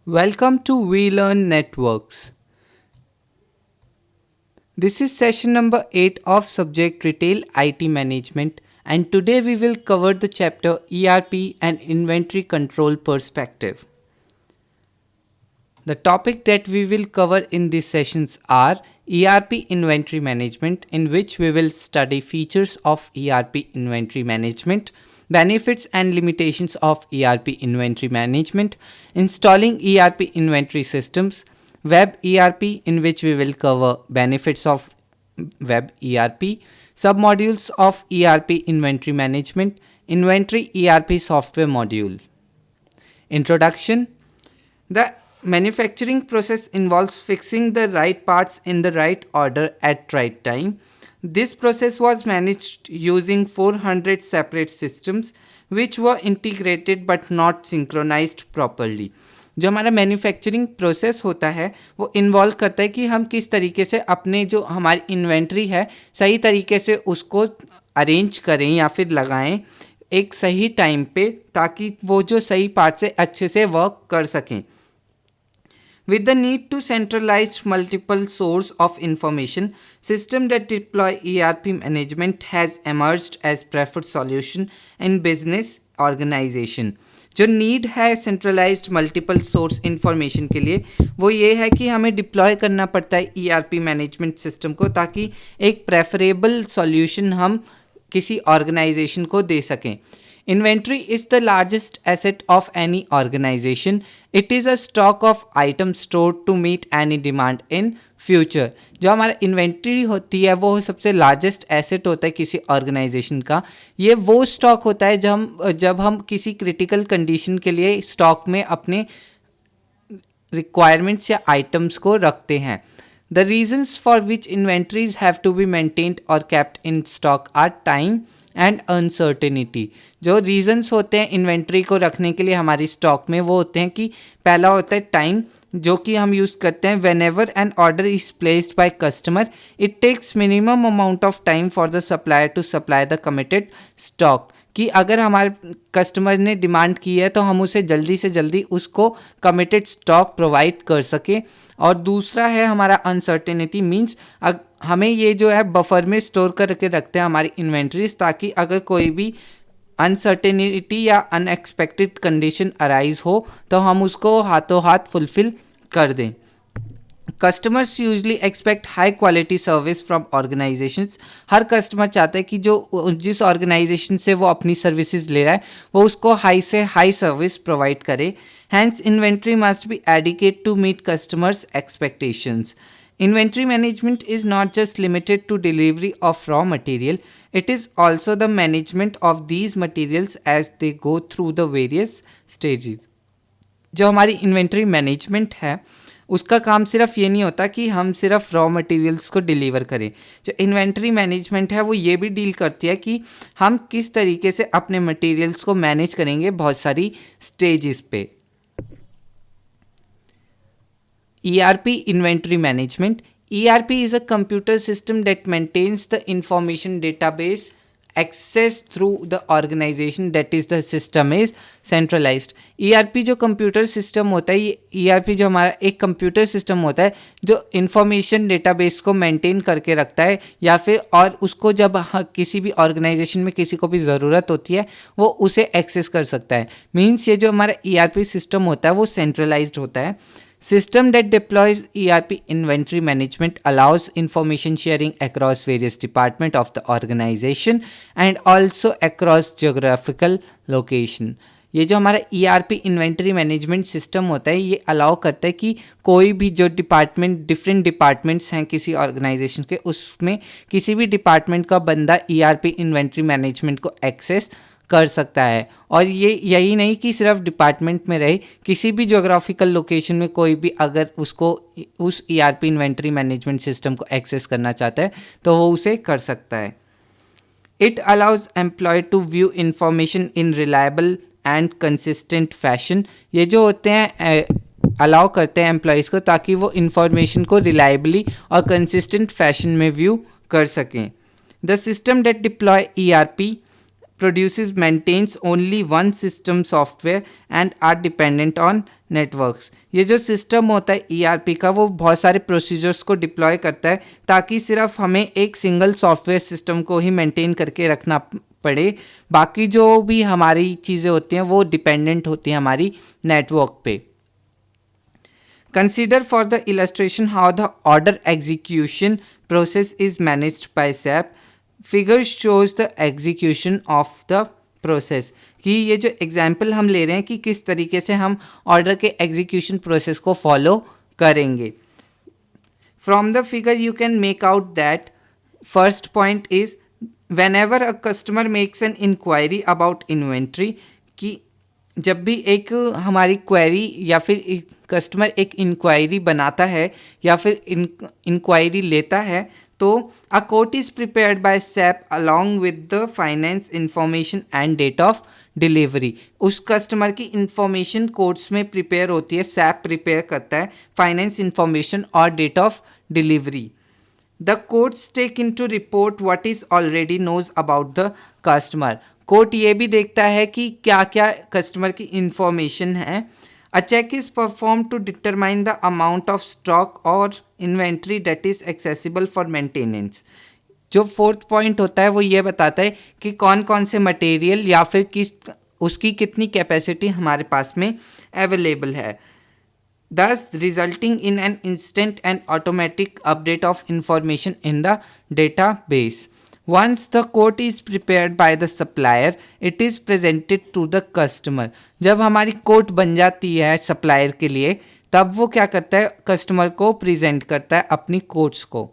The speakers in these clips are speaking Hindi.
Welcome to We Learn Networks. This is session number 8 of subject Retail IT Management, and today we will cover the chapter ERP and Inventory Control Perspective. The topic that we will cover in these sessions are ERP Inventory Management, in which we will study features of ERP Inventory Management, benefits and limitations of ERP Inventory Management, installing ERP Inventory Systems, Web ERP, in which we will cover benefits of Web ERP, submodules of ERP Inventory Management, Inventory ERP Software Module. Introduction. The manufacturing process involves fixing the right parts in the right order at right time. This process was managed using 400 separate systems which were integrated but not synchronized properly. जो हमारा मैन्युफैक्चरिंग प्रोसेस होता है वो इन्वॉल्व करता है कि हम किस तरीके से अपने जो हमारी इन्वेंट्री है सही तरीके से उसको अरेंज करें या फिर लगाएं एक सही टाइम पे, ताकि वो जो सही पार्ट से अच्छे से वर्क कर सकें. With the need to centralize multiple sources of information, system that deploy ERP management has emerged as preferred solution in business organization. जो नीड है सेंट्रलाइज्ड मल्टीपल सोर्स इन्फॉर्मेशन के लिए वो ये है कि हमें डिप्लॉय करना पड़ता है ERP मैनेजमेंट सिस्टम को, ताकि एक प्रेफरेबल सॉल्यूशन हम किसी ऑर्गेनाइजेशन को दे सकें. Inventory is the largest asset of any organization. It is a stock of items stored to meet any demand in future. जो हमारा इन्वेंट्री होती है वो सबसे लार्जेस्ट एसेट होता है किसी ऑर्गेनाइजेशन का. ये वो स्टॉक होता है जब हम किसी क्रिटिकल कंडीशन के लिए स्टॉक में अपने रिक्वायरमेंट्स या आइटम्स को रखते हैं. The reasons for which inventories have to be maintained or kept in stock are time and uncertainty. जो रीजंस होते हैं इन्वेंट्री को रखने के लिए हमारी स्टॉक में वो होते हैं कि पहला होता है टाइम, जो कि हम यूज़ करते हैं whenever an order is placed by customer it takes minimum amount of time for the supplier to supply the committed stock. कि अगर हमारे कस्टमर ने डिमांड की है तो हम उसे जल्दी से जल्दी उसको कमिटेड स्टॉक प्रोवाइड कर सके. और दूसरा है हमारा अनसर्टेनिटी, मीन्स हमें ये जो है बफर में स्टोर करके रखते हैं हमारी इन्वेंट्रीज, ताकि अगर कोई भी अनसर्टेनिटी या अनएक्सपेक्टेड कंडीशन अराइज हो तो हम उसको हाथों हाथ फुलफिल कर दें. Customers usually expect high quality service from organisations. Her customer चाहता है कि जो जिस ऑर्गेनाइजेशन से वो अपनी सर्विसेज ले रहा है वो उसको हाई से हाई सर्विस प्रोवाइड करे. Hence inventory must be adequate to meet customers expectations. Inventory management is not just limited to delivery of raw material, it is also the management of these materials as they go through the various stages. जो हमारी इन्वेंट्री मैनेजमेंट है उसका काम सिर्फ ये नहीं होता कि हम सिर्फ रॉ मटेरियल्स को डिलीवर करें. जो इन्वेंट्री मैनेजमेंट है वो ये भी डील करती है कि हम किस तरीके से अपने मटेरियल्स को मैनेज करेंगे बहुत सारी स्टेजेस पे. ERP Inventory Management. ERP is a computer system that maintains the information database accessed through the organization, that is the system is centralized. ERP जो कंप्यूटर सिस्टम होता है, ये ERP जो हमारा एक कंप्यूटर सिस्टम होता है जो इंफॉर्मेशन डेटाबेस को मेंटेन करके रखता है, या फिर और उसको जब किसी भी ऑर्गेनाइजेशन में किसी को भी ज़रूरत होती है वो उसे एक्सेस कर सकता है. मीन्स ये जो हमारा ERP सिस्टम होता है वो सेंट्रलाइज्ड होता है. System that deploys ERP inventory management allows information sharing across various departments of the organization and also across geographical location. ये जो हमारा ERP इन्वेंट्री मैनेजमेंट सिस्टम होता है ये अलाउ करता है कि कोई भी जो डिफरेंट डिपार्टमेंट्स हैं किसी ऑर्गेनाइजेशन के, उसमें किसी भी डिपार्टमेंट का बंदा ERP इन्वेंट्री मैनेजमेंट को एक्सेस कर सकता है. और ये यही नहीं कि सिर्फ डिपार्टमेंट में रहे, किसी भी जोग्राफिकल लोकेशन में कोई भी अगर उसको उस ERP इन्वेंट्री मैनेजमेंट सिस्टम को एक्सेस करना चाहता है तो वो उसे कर सकता है. It allows employ to view information in reliable and consistent fashion. ये जो होते हैं अलाउ करते हैं एम्प्लॉयज़ को ताकि वो इंफॉर्मेशन को रिलायबली और कंसिस्टेंट फैशन में व्यू कर सकें. The system that deploy ERP produces maintains only one system software and are dependent on networks। ये जो सिस्टम होता है ERP का वो बहुत सारे प्रोसीजर्स को डिप्लॉय करता है ताकि सिर्फ हमें एक सिंगल सॉफ्टवेयर सिस्टम को ही मेंटेन करके रखना पड़े, बाकी जो भी हमारी चीज़ें होती हैं वो डिपेंडेंट होती हैं हमारी नेटवर्क पे। Consider for the illustration how the order execution process is managed by SAP। Figure shows the execution of the process। कि ये जो एग्जाम्पल हम ले रहे हैं कि किस तरीके से हम ऑर्डर के एग्जीक्यूशन प्रोसेस को फॉलो करेंगे। From the figure you can make out that first point is whenever a customer makes an inquiry about inventory, कि जब भी एक हमारी क्वेरी या फिर कस्टमर एक इंक्वायरी बनाता है या फिर इंक्वायरी लेता है तो a quote is prepared by SAP along with the finance information and date of delivery. उस कस्टमर की इंफॉर्मेशन कोट्स में प्रिपेयर होती है, सैप प्रिपेयर करता है फाइनेंस इंफॉर्मेशन और date of delivery. The quotes take into report what is already knows about the customer. Quote ये भी देखता है कि क्या क्या कस्टमर की इंफॉर्मेशन है। A check is perform to determine the amount of stock और inventory that is accessible for maintenance. जो फोर्थ पॉइंट होता है वो ये बताता है कि कौन कौन से मटेरियल या फिर किस उसकी कितनी कैपेसिटी हमारे पास में अवेलेबल है, thus resulting in an instant and automatic update of information in the database। Once the quote is prepared by the supplier, it is presented to the customer। जब हमारी कोट बन जाती है सप्लायर के लिए तब वो क्या करता है, कस्टमर को प्रेजेंट करता है अपनी कोट्स को।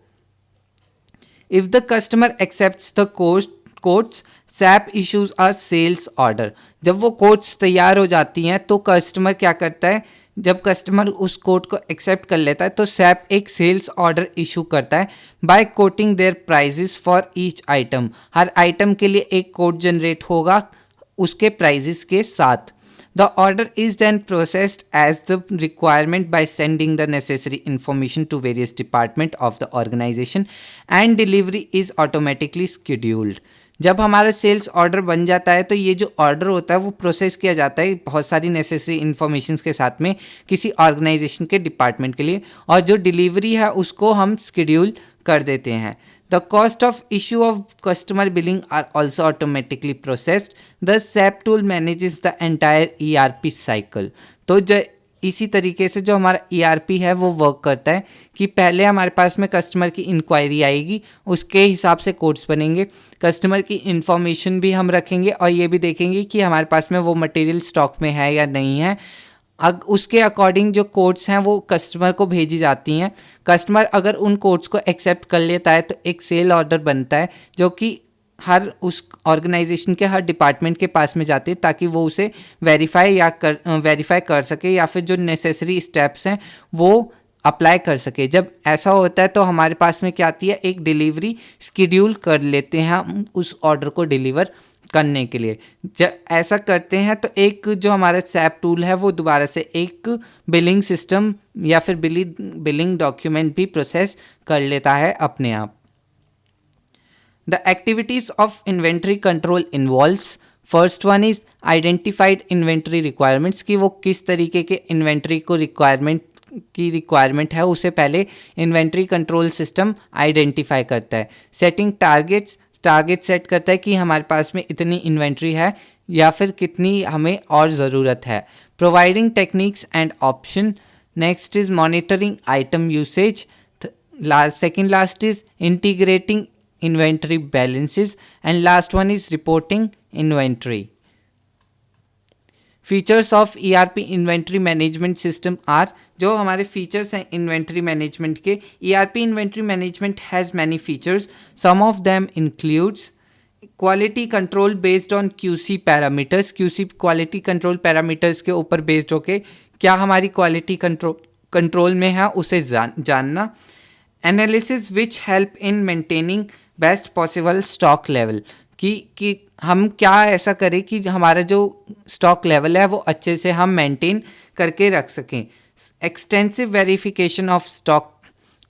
If the customer accepts the quotes, SAP issues a sales order। जब वो कोट्स तैयार हो जाती हैं तो कस्टमर क्या करता है, जब कस्टमर उस कोड को एक्सेप्ट कर लेता है तो सैप एक सेल्स ऑर्डर इशू करता है by quoting their prices for each item. हर आइटम के लिए एक कोड जनरेट होगा उसके प्राइजेस के साथ। The order is then processed as the requirement by sending the necessary information to various department of the organisation and delivery is automatically scheduled. जब हमारा सेल्स ऑर्डर बन जाता है तो ये जो ऑर्डर होता है वो प्रोसेस किया जाता है बहुत सारी नेसेसरी इन्फॉर्मेशन के साथ में किसी ऑर्गेनाइजेशन के डिपार्टमेंट के लिए, और जो डिलीवरी है उसको हम शेड्यूल कर देते हैं। The cost of issue of customer billing are also automatically processed. The SAP tool manages the entire ERP cycle. तो जो इसी तरीके से जो हमारा ERP है वो वर्क करता है कि पहले हमारे पास में कस्टमर की इंक्वायरी आएगी, उसके हिसाब से कोड्स बनेंगे, कस्टमर की इंफॉर्मेशन भी हम रखेंगे और ये भी देखेंगे कि हमारे पास में वो मटेरियल स्टॉक में है या नहीं है। उसके अकॉर्डिंग जो कोड्स हैं वो कस्टमर को भेजी जाती हैं। कस्टमर अगर उन कोड्स को एक्सेप्ट कर लेता है तो एक सेल ऑर्डर बनता है जो कि हर उस ऑर्गेनाइजेशन के हर डिपार्टमेंट के पास में जाते हैं ताकि वो उसे वेरीफाई कर सके या फिर जो नेसेसरी स्टेप्स हैं वो अप्लाई कर सके। जब ऐसा होता है तो हमारे पास में क्या आती है, एक डिलीवरी शेड्यूल कर लेते हैं हम उस ऑर्डर को डिलीवर करने के लिए। जब ऐसा करते हैं तो एक जो हमारा सैप टूल है वो दोबारा से एक बिलिंग सिस्टम या फिर बिलिंग डॉक्यूमेंट भी प्रोसेस कर लेता है अपने आप। The activities of inventory control involves, first one is identified inventory requirements, कि वो किस तरीके के इन्वेंट्री को रिक्वायरमेंट है उसे पहले इन्वेंट्री कंट्रोल सिस्टम आइडेंटिफाई करता है। सेटिंग टारगेट सेट करता है कि हमारे पास में इतनी इन्वेंट्री है या फिर कितनी हमें और ज़रूरत है। Providing techniques and option, next is monitoring item usage, second last is integrating inventory balances, and last one is reporting inventory। Features of ERP inventory management system are, जो हमारे features हैं inventory management के, ERP inventory management has many features। Some of them includes quality control based on QC parameters। QC quality control parameters के ऊपर based होके क्या हमारी quality control में है उसे जानना। Analysis which help in maintaining best possible stock level, कि हम क्या ऐसा करें कि हमारा जो स्टॉक लेवल है वो अच्छे से हम मेंटेन करके रख सकें। एक्सटेंसिव वेरिफिकेशन ऑफ स्टॉक,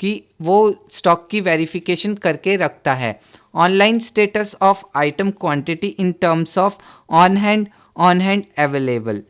कि वो स्टॉक की वेरिफिकेशन करके रखता है। online status of item quantity in terms of on hand available,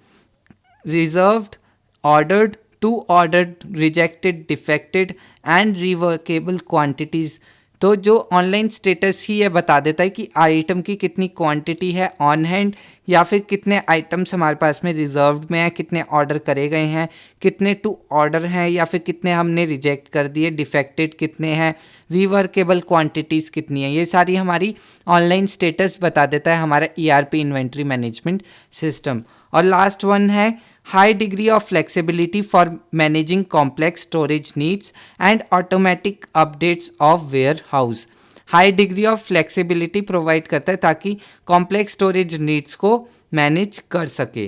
reserved, ordered, to ordered, rejected, defected and reworkable quantities। तो जो ऑनलाइन स्टेटस ही ये बता देता है कि आइटम की कितनी क्वांटिटी है ऑन हैंड, या फिर कितने आइटम्स हमारे पास में रिजर्व्ड में है, कितने ऑर्डर करे गए हैं, कितने टू ऑर्डर हैं, या फिर कितने हमने रिजेक्ट कर दिए, डिफेक्टेड कितने हैं, रिवर्केबल क्वांटिटीज़ कितनी है। ये सारी हमारी ऑनलाइन स्टेटस बता देता है हमारा ERP इन्वेंट्री मैनेजमेंट सिस्टम। और लास्ट वन है high degree of flexibility for managing complex storage needs and automatic updates of warehouse। High degree of flexibility provide करता है ताकि कॉम्प्लेक्स स्टोरेज नीड्स को मैनेज कर सके।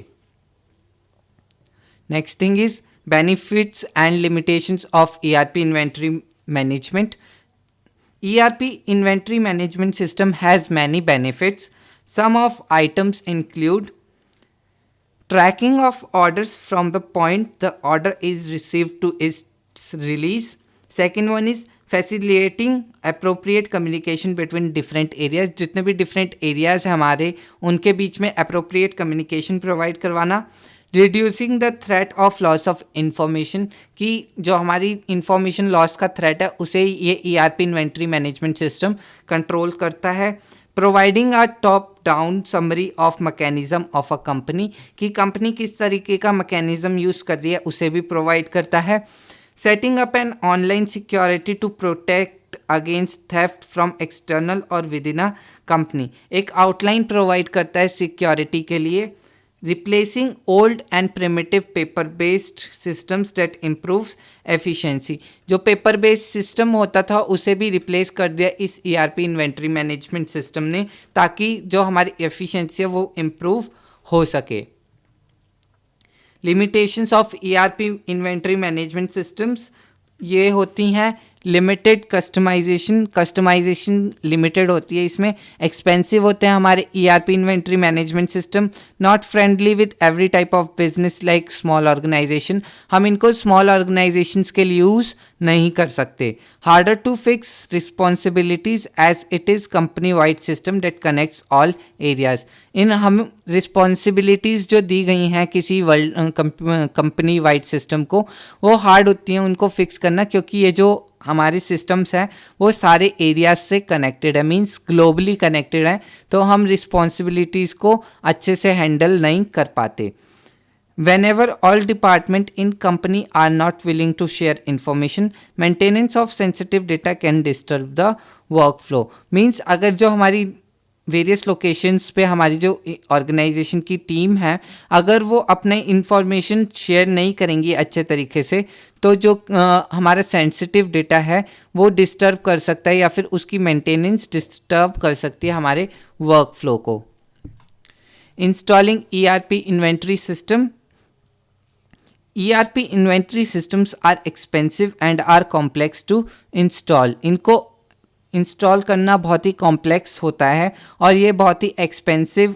Next thing is benefits and limitations of ERP inventory management. ERP inventory management system has many benefits. Some of items include tracking of orders from the point the order is received to its release. Second one is facilitating appropriate communication between different areas। जितने भी different areas हैं हमारे, उनके बीच में appropriate communication provide करवाना। Reducing the threat of loss of information, कि जो हमारी इंफॉर्मेशन लॉस का थ्रेट है उसे ये ERP inventory management system control करता है। Providing a top down summary of mechanism of a company, कि कंपनी किस तरीके का मैकेनिज्म यूज़ कर रही है उसे भी प्रोवाइड करता है। Setting up an online security to protect against theft from external और विद इन अ कंपनी, एक आउटलाइन प्रोवाइड करता है सिक्योरिटी के लिए। Replacing old and primitive paper based systems that improves efficiency, जो पेपर बेस्ड सिस्टम होता था उसे भी रिप्लेस कर दिया इस ERP इन्वेंट्री मैनेजमेंट सिस्टम ने, ताकि जो हमारी एफिशिएंसी है वो इम्प्रूव हो सके। Limitations of ERP inventory management systems ये होती हैं लिमिटेड कस्टमाइजेशन लिमिटेड होती है इसमें, एक्सपेंसिव होते हैं हमारे ERP inventory management system, not friendly with every type of business like small organisation, हम इनको स्मॉल ऑर्गेनाइजेशंस के लिए यूज़ नहीं कर सकते। Harder to fix responsibilities as it is company wide system that connects all areas, इन हम रिस्पॉन्सिबिलिटीज़ जो दी गई हैं किसी कंपनी वाइड सिस्टम को, वो हार्ड होती हैं उनको फिक्स करना, क्योंकि ये जो हमारे सिस्टम्स हैं वो सारे एरियाज से कनेक्टेड है, मींस ग्लोबली कनेक्टेड है, तो हम रिस्पॉन्सिबिलिटीज़ को अच्छे से हैंडल नहीं कर पाते। Whenever all department in company are not willing to share information, maintenance of sensitive data can disturb the workflow। Means अगर जो हमारी वेरियस लोकेशंस पे हमारी जो ऑर्गेनाइजेशन की टीम है, अगर वो अपने इंफॉर्मेशन शेयर नहीं करेंगी अच्छे तरीके से, तो जो हमारा सेंसिटिव डेटा है वो डिस्टर्ब कर सकता है, या फिर उसकी मेंटेनेंस डिस्टर्ब कर सकती है हमारे वर्क फ्लो को। Installing ERP inventory system. ERP inventory systems are expensive and are complex to install. इनको इंस्टॉल करना बहुत ही कॉम्प्लेक्स होता है और ये बहुत ही एक्सपेंसिव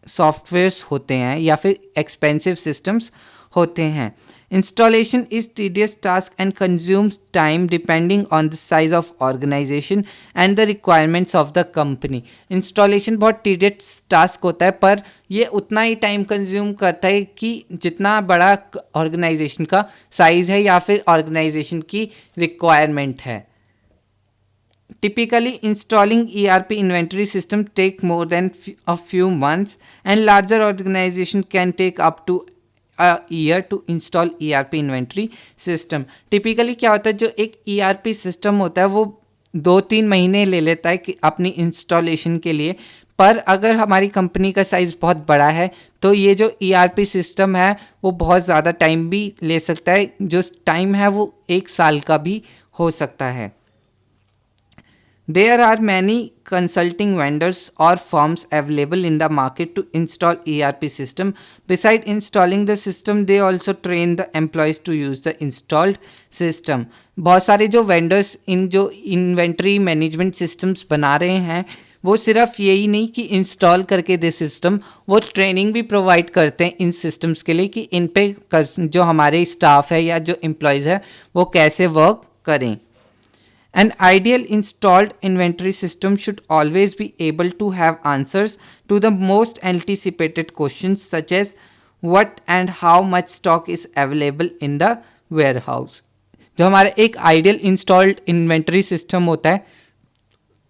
सॉफ्टवेयर्स होते हैं या फिर एक्सपेंसिव सिस्टम्स होते हैं। Installation is tedious task and consumes time depending on the size of organisation and the requirements of the company. Installation बहुत टीडियस टास्क होता है, पर ये उतना ही टाइम कंज्यूम करता है कि जितना बड़ा ऑर्गेनाइजेशन का साइज है या फिर ऑर्गेनाइजेशन की रिक्वायरमेंट है। Typically, installing ERP inventory system take more than a few months, and larger organization can take up to a year to install ERP inventory system। Typically क्या होता है, जो एक ERP system होता है वो 2-3 महीने ले लेता है कि अपनी इंस्टॉलेशन के लिए, पर अगर हमारी कंपनी का साइज़ बहुत बड़ा है तो ये जो ERP सिस्टम है वो बहुत ज़्यादा टाइम भी ले सकता है, जो टाइम है वो 1 साल का भी हो सकता है। There are many consulting vendors or firms available in the market to install ERP system. Besides installing the system, they also train the employees to use the installed system। बहुत सारे जो vendors इन जो inventory management systems बना रहे हैं वो सिर्फ यही नहीं कि इंस्टॉल करके दे सिस्टम, वो ट्रेनिंग भी प्रोवाइड करते हैं इन सिस्टम्स के लिए कि इन पे जो हमारे स्टाफ है या जो एम्प्लॉयज़ है वो कैसे वर्क करें। An ideal installed inventory system should always be able to have answers to the most anticipated questions such as what and how much stock is available in the warehouse. जो हमारा एक आइडियल इंस्टॉल्ड इन्वेंटरी सिस्टम होता है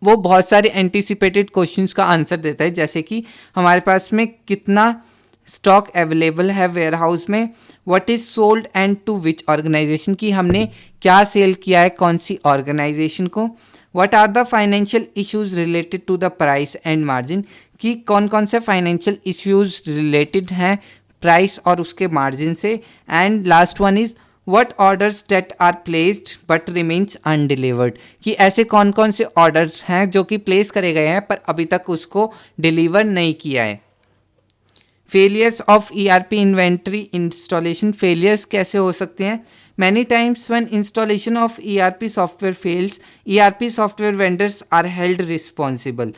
वो बहुत सारे एंटीसिपेटेड क्वेश्चंस का आंसर देता है, जैसे कि हमारे पास में कितना स्टॉक अवेलेबल है वेयर हाउस में, what is sold and to which organisation, की हमने क्या सेल किया है कौन सी ऑर्गेनाइजेशन को, what are the financial issues related to the price and margin, कि कौन कौन से फाइनेंशियल इश्यूज रिलेटेड हैं प्राइस और उसके मार्जिन से, and last one is what orders that are placed but remains undelivered, कि ऐसे कौन कौन से ऑर्डर्स हैं जो कि प्लेस करे गए हैं पर अभी तक उसको डिलीवर नहीं किया है। Failures of ERP inventory installation, failures कैसे हो सकते हैं? Many times when installation of ERP software fails, ERP software vendors are held responsible.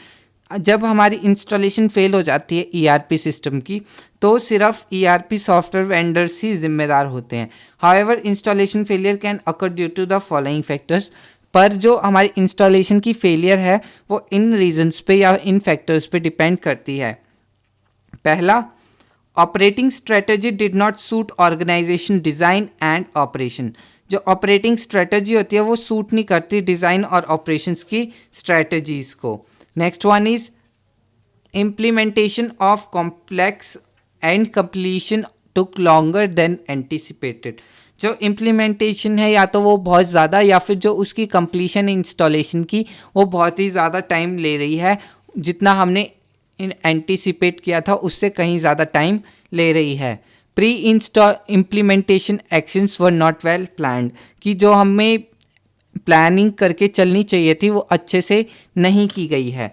जब हमारी इंस्टॉलेशन फेल हो जाती है ईआरपी सिस्टम की तो सिर्फ ईआरपी सॉफ्टवेयर वेंडर्स ही जिम्मेदार होते हैं। However installation failure can occur due to the following factors, पर जो हमारी इंस्टॉलेशन की फेलियर है वो इन रीजन्स पे या इन फैक्टर्स पे डिपेंड करती है। पहला, operating strategy did not suit organisation design and operation, जो ऑपरेटिंग स्ट्रेटजी होती है वो सूट नहीं करती डिज़ाइन और ऑपरेशंस की स्ट्रेटजीज़ को। Next one is implementation of complex and completion took longer than anticipated, जो इम्प्लीमेंटेशन है या तो वो बहुत ज़्यादा या फिर जो उसकी कंप्लीशन इंस्टॉलेशन की वो बहुत ही ज़्यादा टाइम ले रही है, जितना हमने एंटिसिपेट किया था उससे कहीं ज़्यादा टाइम ले रही है। Pre install implementation actions were not well planned, कि जो हमें प्लानिंग करके चलनी चाहिए थी वो अच्छे से नहीं की गई है।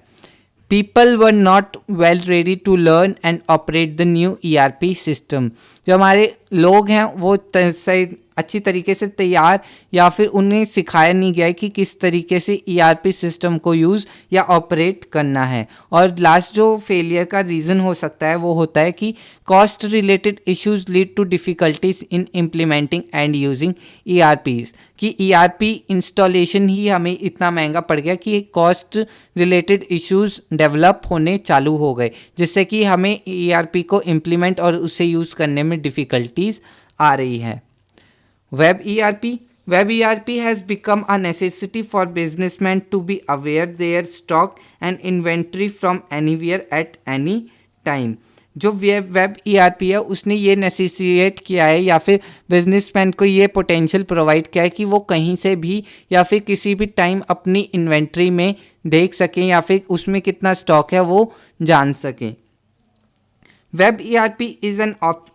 People were not well ready to learn and operate the new ERP system, जो हमारे लोग हैं वो सही अच्छी तरीके से तैयार या फिर उन्हें सिखाया नहीं गया है कि किस तरीके से ईआरपी सिस्टम को यूज़ या ऑपरेट करना है। और लास्ट जो फेलियर का रीज़न हो सकता है वो होता है कि cost related issues lead to difficulties in implementing and using ERPs, कि ईआरपी इंस्टॉलेशन ही हमें इतना महंगा पड़ गया कि कॉस्ट रिलेटेड इश्यूज डेवलप होने चालू हो गए, जिससे कि हमें ईआरपी को इम्प्लीमेंट और उसे यूज़ करने में डिफ़िकल्टीज आ रही है। Web ERP. Web ERP has become a necessity for businessmen to be aware their stock and inventory from anywhere at any time. जो वेब ERP है उसने ये नेसेसिएट किया है या फिर बिजनेसमैन को ये पोटेंशियल प्रोवाइड किया है कि वो कहीं से भी या फिर किसी भी टाइम अपनी इन्वेंट्री में देख सकें या फिर उसमें कितना स्टॉक है वो जान सकें। Web ERP is an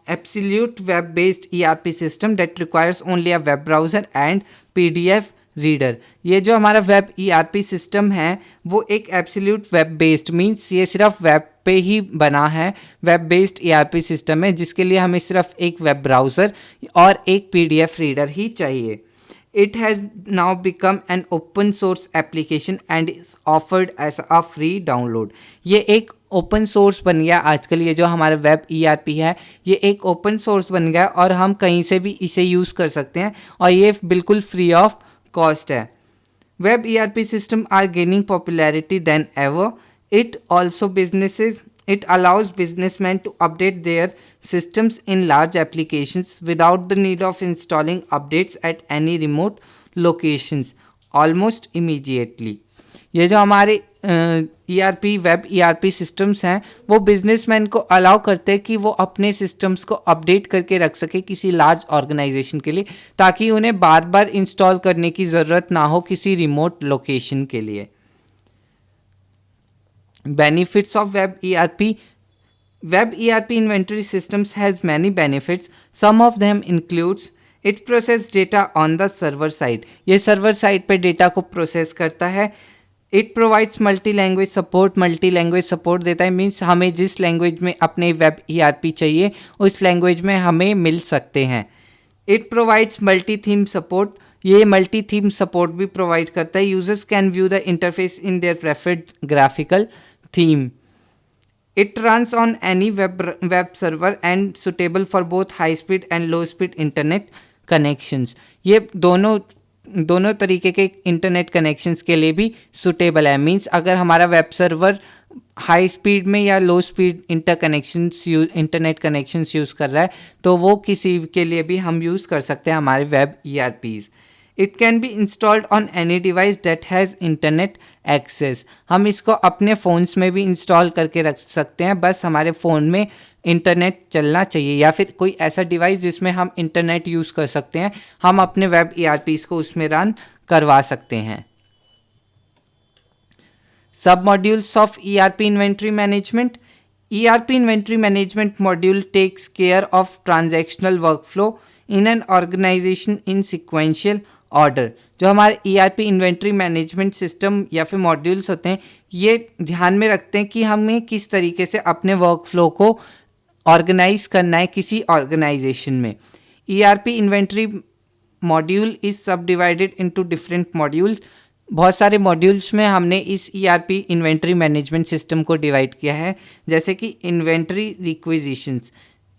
absolute web-based ERP system that requires only a web browser and PDF reader. ये जो हमारा वेब ERP सिस्टम है वो एक एब्सोल्यूट वेब बेस्ड मीन्स ये सिर्फ वेब पे ही बना है, वेब बेस्ड ERP सिस्टम है जिसके लिए हमें सिर्फ एक वेब ब्राउज़र और एक PDF रीडर ही चाहिए। It has now become an open source application and is offered as a free download. ये एक ओपन सोर्स बन गया आजकल, ये जो हमारा वेब ERP है ये एक ओपन सोर्स बन गया और हम कहीं से भी इसे यूज़ कर सकते हैं और ये बिल्कुल फ्री ऑफ कॉस्ट है। Web ERP system are gaining popularity than ever. It allows businessmen to update their systems in large applications without the need of installing updates at any remote locations almost immediately. ये जो हमारे ERP वेब ERP सिस्टम्स हैं वो बिजनेसमैन को अलाउ करते हैं कि वो अपने सिस्टम्स को अपडेट करके रख सके किसी लार्ज ऑर्गेनाइजेशन के लिए, ताकि उन्हें बार बार इंस्टॉल करने की ज़रूरत ना हो किसी रिमोट लोकेशन के लिए। Benefits of Web ERP. Web ERP inventory systems has many benefits. Some of them includes it process data on the server side. ये server side पे data को process करता है। It provides multi-language support. Multi-language support देता है मीन्स हमें जिस लैंग्वेज में अपने वेब ERP चाहिए उस लैंग्वेज में हमें मिल सकते हैं। It provides multi-theme support. ये मल्टी थीम सपोर्ट भी प्रोवाइड करता है। Users can view the interface in their preferred graphical theme. It runs on any web server and suitable for both high speed and low speed internet connections. ये दोनों दोनों तरीके के इंटरनेट कनेक्शंस के लिए भी सूटेबल है। मींस अगर हमारा वेब सर्वर हाई स्पीड में या लो स्पीड इंटरनेट कनेक्शंस यूज़ कर रहा है तो वो किसी के लिए भी हम यूज़ कर सकते हैं हमारे web ERPs। It can be installed on any device that has internet access. हम इसको अपने फ़ोन्स में भी इंस्टॉल करके रख सकते हैं, बस हमारे फ़ोन में इंटरनेट चलना चाहिए, या फिर कोई ऐसा डिवाइस जिसमें हम इंटरनेट यूज़ कर सकते हैं, हम अपने वेब ERPs को उसमें रन करवा सकते हैं। सब modules of ERP inventory management. ERP inventory management module takes care of transactional workflow in an organisation in sequential order. जो हमारे ERP इन्वेंट्री मैनेजमेंट सिस्टम या फिर मॉड्यूल्स होते हैं, ये ध्यान में रखते हैं कि हमें किस तरीके से अपने वर्कफ्लो को ऑर्गेनाइज करना है किसी ऑर्गेनाइजेशन में। ERP इन्वेंट्री मॉड्यूल इज सब डिवाइडेड इनटू डिफरेंट मॉड्यूल्स। बहुत सारे मॉड्यूल्स में हमने इस ERP इन्वेंट्री मैनेजमेंट सिस्टम को डिवाइड किया है, जैसे कि inventory रिक्विजिशंस।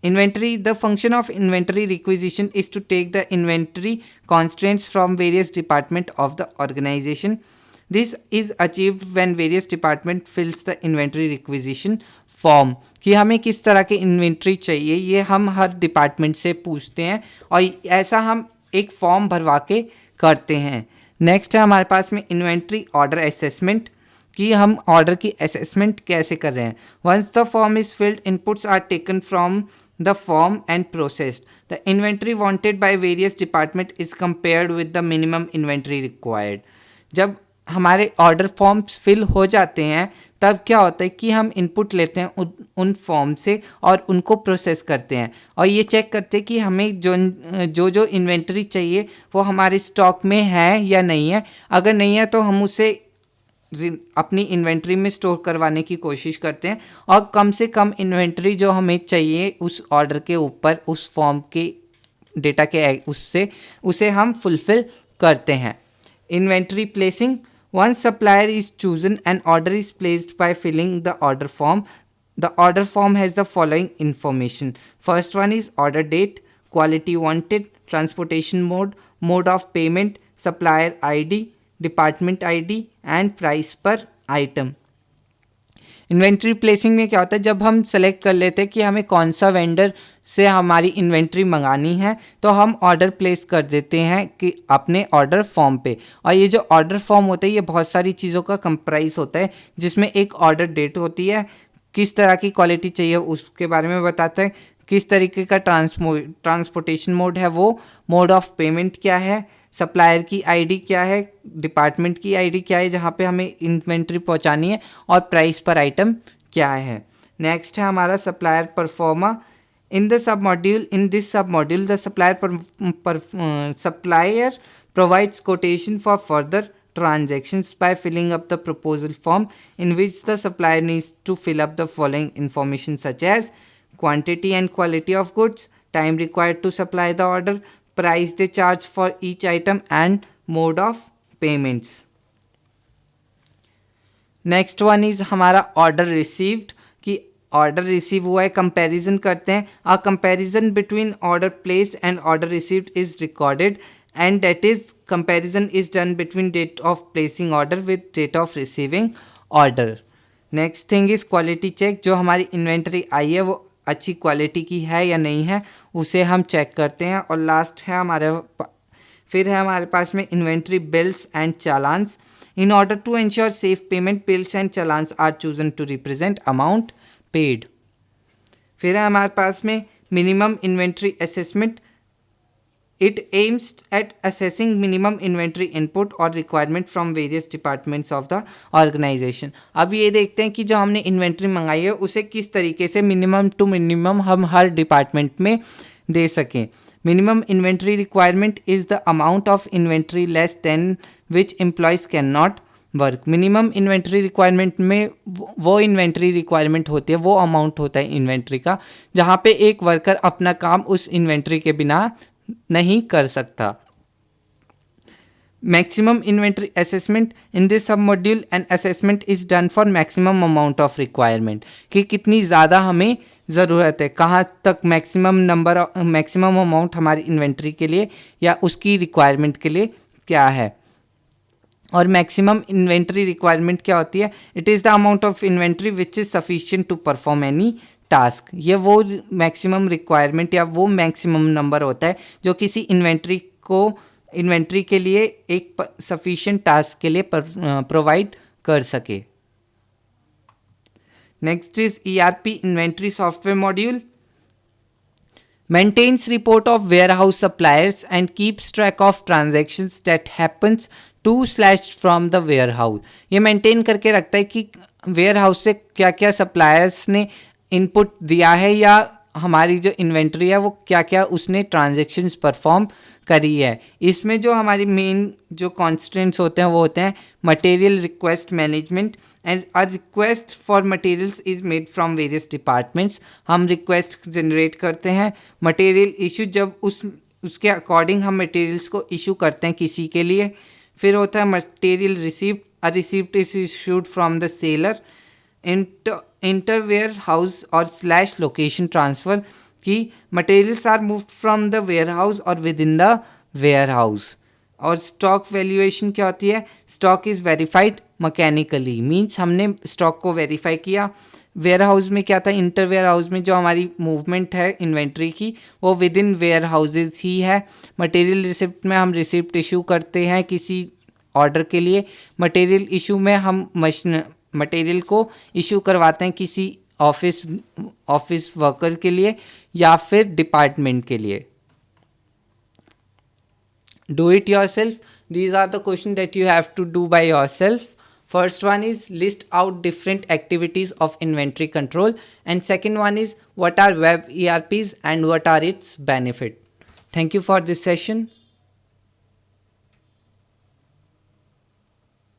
Inventory, the function of inventory requisition is to take the inventory constraints from various departments of the organization. This is achieved when various department fills the inventory requisition form। कि हमें किस तरह के इन्वेंट्री चाहिए ये हम हर डिपार्टमेंट से पूछते हैं और ऐसा हम एक फॉर्म भरवा के करते हैं। नेक्स्ट है हमारे पास में इन्वेंट्री ऑर्डर असेसमेंट, कि हम ऑर्डर की असेसमेंट कैसे कर रहे हैं। Once the form is filled, inputs are taken from the form and processed. The inventory wanted by various department is compared with the minimum inventory required. जब हमारे ऑर्डर फॉर्म्स फिल हो जाते हैं तब क्या होता है कि हम इनपुट लेते हैं उन फॉर्म से और उनको प्रोसेस करते हैं और ये चेक करते हैं कि हमें जो इन्वेंटरी चाहिए वो हमारे स्टॉक में है या नहीं है। अगर नहीं है तो हम उसे अपनी इन्वेंट्री में स्टोर करवाने की कोशिश करते हैं और कम से कम इन्वेंट्री जो हमें चाहिए उस ऑर्डर के ऊपर उस फॉर्म के डेटा के उसे हम फुलफिल करते हैं। Inventory placing, one supplier is chosen and order is placed by filling the order form. The order form has the following information. First one is order date, quality wanted, transportation mode, mode of payment, supplier ID, department ID and price per item. Inventory placing में क्या होता है, जब हम सेलेक्ट कर लेते हैं कि हमें कौन सा वेंडर से हमारी इन्वेंट्री मंगानी है तो हम ऑर्डर प्लेस कर देते हैं कि अपने ऑर्डर फॉर्म पे। और ये जो ऑर्डर फॉर्म होता है ये बहुत सारी चीज़ों का कंप्राइज होता है, जिसमें एक ऑर्डर डेट होती है, किस तरह की क्वालिटी चाहिए उसके बारे में बताता है, किस तरीके का ट्रांसपोर्टेशन मोड है वो, मोड ऑफ पेमेंट क्या है, सप्लायर की ID क्या है, डिपार्टमेंट की ID क्या है जहाँ पे हमें इन्वेंट्री पहुँचानी है, और प्राइस पर आइटम क्या है। नेक्स्ट है हमारा supplier pro forma. In this sub module the supplier provides quotation for further transactions by filling up the proposal form in which the supplier needs to fill up the following information such as quantity and quality of goods, time required to supply the order, price they charge for each item and mode of payments. Next one is हमारा ऑर्डर रिसीव्ड, कि ऑर्डर रिसीव हुआ है, कंपैरिजन करते हैं। A comparison between order placed and order received is recorded and that is comparison is done between date of placing order with date of receiving order. Next thing is quality check, जो हमारी इन्वेंट्री आई है वो अच्छी क्वालिटी की है या नहीं है उसे हम चेक करते हैं। और लास्ट है हमारे पास में inventory bills and challans. In order to ensure safe payment, bills and challans are chosen to represent amount paid. फिर है हमारे पास में minimum inventory assessment. It aims at assessing minimum inventory input or requirement from various departments of the organization. अब ये देखते हैं कि जो हमने इन्वेंट्री मंगाई है उसे किस तरीके से मिनिमम टू मिनिमम हम हर डिपार्टमेंट में दे सकें। Minimum inventory requirement is the amount of inventory less than which employees can not work. Minimum inventory requirement में वो इन्वेंट्री रिक्वायरमेंट होती है, वो अमाउंट होता है इन्वेंट्री का जहाँ पे एक वर्कर अपना काम उस इन्वेंट्री के बिना नहीं कर सकता। Maximum inventory assessment, in this sub module an assessment is done for maximum amount of requirement, कि कितनी ज़्यादा हमें ज़रूरत है, कहाँ तक मैक्सिमम अमाउंट हमारी इन्वेंट्री के लिए या उसकी रिक्वायरमेंट के लिए क्या है और मैक्सिमम इन्वेंट्री रिक्वायरमेंट क्या होती है. It is the amount of inventory which is sufficient to perform any task. ये वो मैक्सिमम रिक्वायरमेंट या वो मैक्सिमम नंबर होता है जो किसी इन्वेंट्री के लिए एक सफिशिएंट टास्क के लिए प्रोवाइड कर सके. Next is ERP inventory software module. Maintains report of warehouse suppliers and keeps track of transactions that happens to/from the warehouse. ये मेंटेन करके रखता है कि वेयर से क्या क्या सप्लायर्स ने इनपुट दिया है या हमारी जो इन्वेंट्री है वो क्या क्या उसने ट्रांजेक्शन्स परफॉर्म करी है. इसमें जो हमारी मेन जो कॉन्स्टेंट्स होते हैं वो होते हैं material request management and a request for materials is made from various departments. हम रिक्वेस्ट जनरेट करते हैं. मटेरियल इशू जब उसके अकॉर्डिंग हम मटेरियल्स को इशू करते हैं किसी के लिए. फिर होता है material received. A receipt is issued from the seller. Inter warehouse or / location transfer कि materials are moved from the warehouse or within the warehouse. और स्टॉक वैल्यूएशन क्या होती है. Stock is verified mechanically. Means हमने स्टॉक को वेरीफाई किया. वेयर हाउस में क्या था. इंटर वेयर हाउस में जो हमारी मूवमेंट है इन्वेंट्री की वो विद इन वेयर हाउसेज ही है. मटेरियल रिसिप्ट में हम रिसिप्ट इशू करते हैं किसी ऑर्डर के लिए. मटेरियल इशू में हम मटेरियल को इशू करवाते हैं किसी ऑफिस वर्कर के लिए या फिर डिपार्टमेंट के लिए. Do it yourself. These are the question that you have to do by yourself. First one is list out different activities of inventory control, and second one is what are web ERPs and what are its benefit. Thank you for this session.